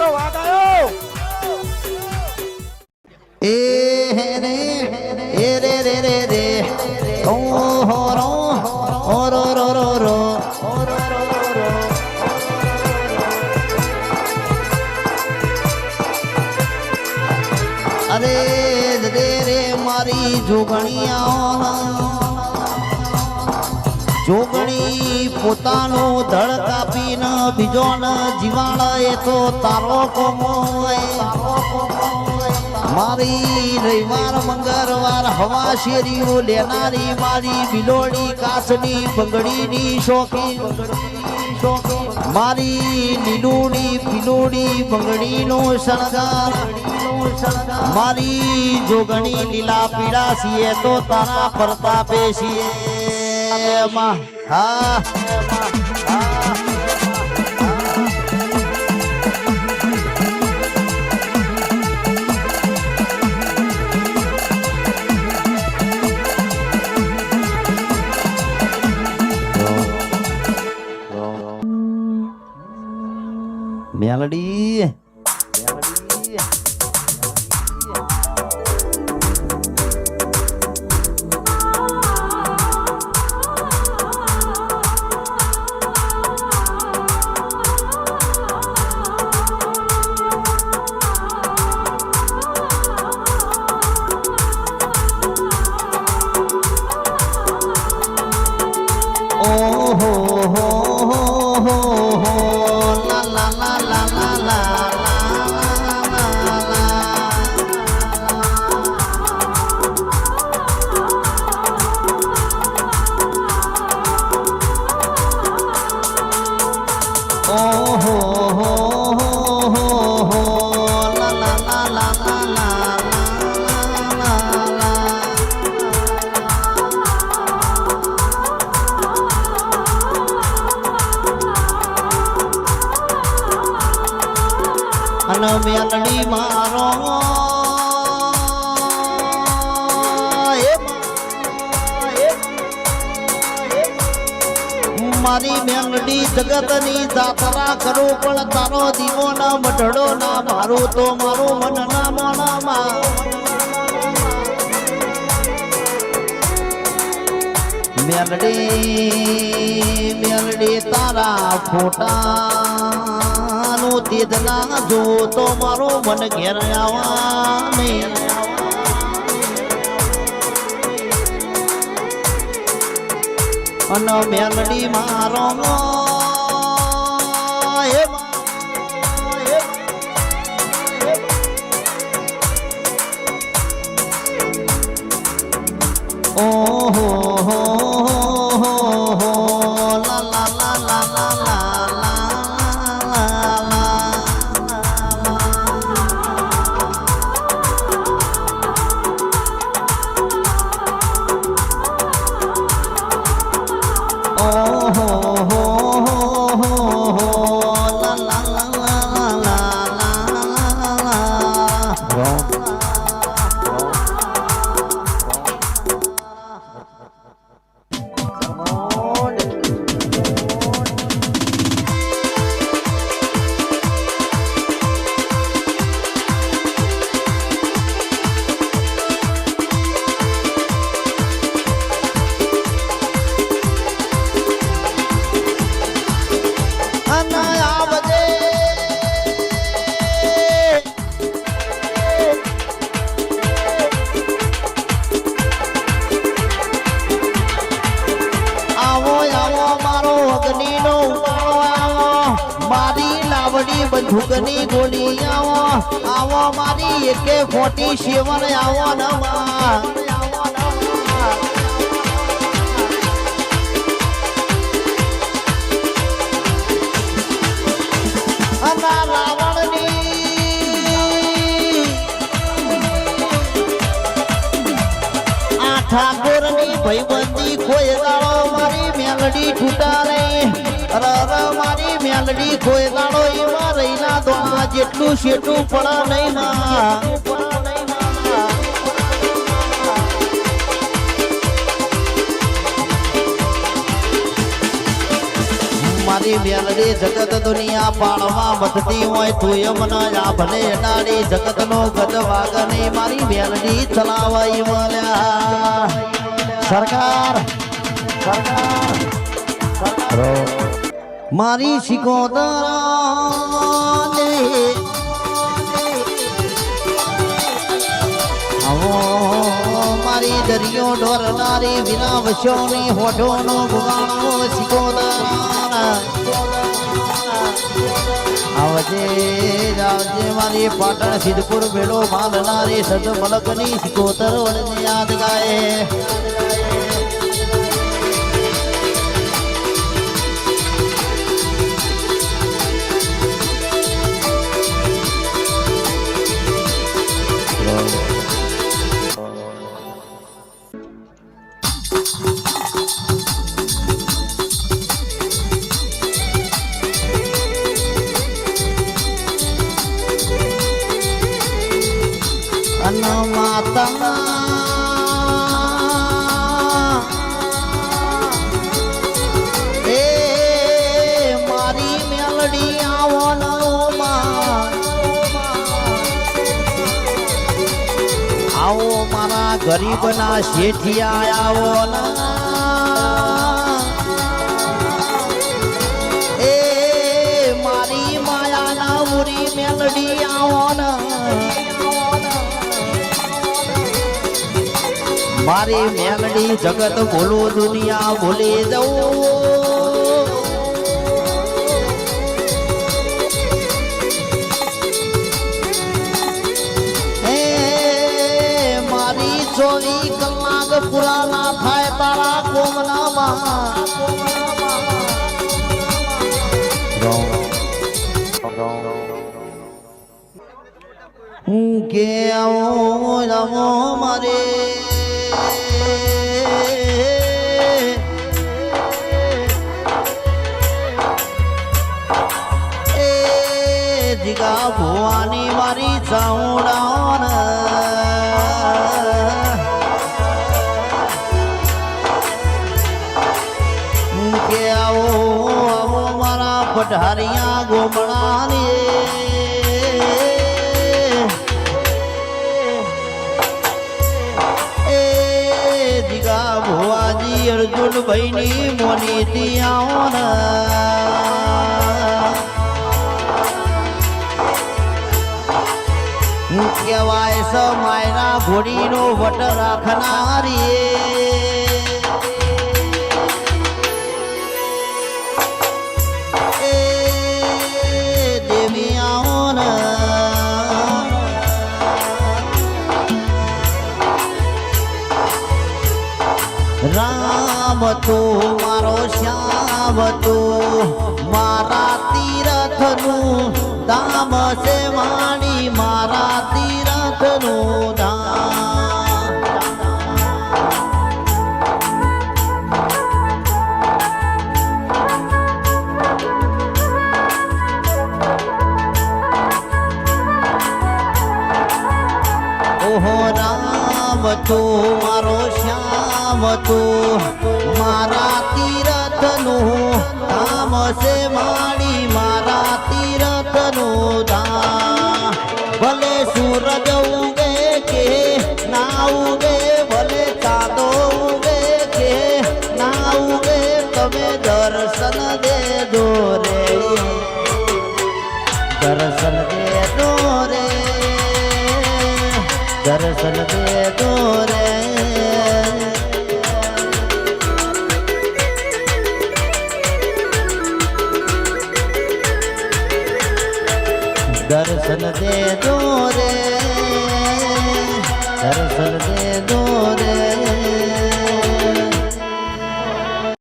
મારો વાગ આવ્યો એ રે એ રે રે રે રે ઓ હો રો ઓ રો રો રો રો અરે રે રે મારી જોગણી પોતાનો ધડ કાપીને બીજો ન જીવાણ એ તો તારો કોમો મારી રવિવાર મંગળવાર હવા શેરીઓ લેનારી મારી બિલોડી કાચની બંગડીની શોખી મારી લીલુડી પીલુડી બંગડીનો શણગાર મારી જોગણી લીલા પીડા છીએ તો તારા પ્રતાપે છીએ હા મેલડી મેલડી મારો મારી મેલડી જગતની દાતરા કરું પણ તારો દીવો ના મઢડો ના મારું તો મારું મન ના મોનામાં મેલડી તારા ફોટા તેદના જો તો મારું મન ઘેર આવા નહીં અને મેલડી મારો ઓહો લા લા લા લા લા બંદૂકની ગોળી આવો મારી AK-47 આવો નવા અના રાવણની આ ઠાકોરની ભાઈબંધી કોઈ દાડો મારી મેલડી છૂટારે મારી મેલડી કોઈ દાડો એમાં રહીના દોણા જેટલું શેટું પડા નહીં ના મારી મેલડી જગત દુનિયા પાળવા વધતી હોય તું એમ ના ભલે નાડી જગત નો ગજ વાગની મારી મેલડી ચલાવાઈ મળ્યા સરકાર મારી શિકોતરા મારી દરિયો ઢોરનારી વિના વસ્યોની હોઠોનો ભુવાણો શિકોતરા આવજે આવજે મારી પાટણ સિદ્ધપુર મેળો માલનારી સદ મલકની શિકોતર વળને યાદ ગાય માતા એ મારી મેલડી આવો આવો મારા ગરીબના શેઠિયા આવો એ મારી માયાના ઉરી મેલડી આવો મારી મેલડી જગત બોલો દુનિયા ભૂલી જવું હે મારી 24 કલાક પૂરા ના થાય તારા કોમનામાં કે આવો રમો મારે જીગા ભુવાની મારી ચાઉડાન કે આવો આવો મારા પઢારિયા ગોમણાની ભુવાજી અર્જુન ભાઈની મોની દિયાઓન કહેવાય સ માયના ઘોડીનો વટ રાખનારી એ દેવી આઓન રામ તો મારો શ્યામ તો મારા તીરથનું ધામ છે વાણી મારા તીરથનું ધામ ઓહો રામ તો મારો શ્યામ તો મારા તીરથનું ધામ છે માણી મારા તીરથનું ધામ ભલે સૂરજ ઉગે કે ના ઉગે ભલે ચાંદો ઉગે કે ના ઉગે તમે દર્શન દેજો રે દર્શન દેજો રે દર્શન દેજો રે દર્શન દે દો રે દર્શન દે દો રે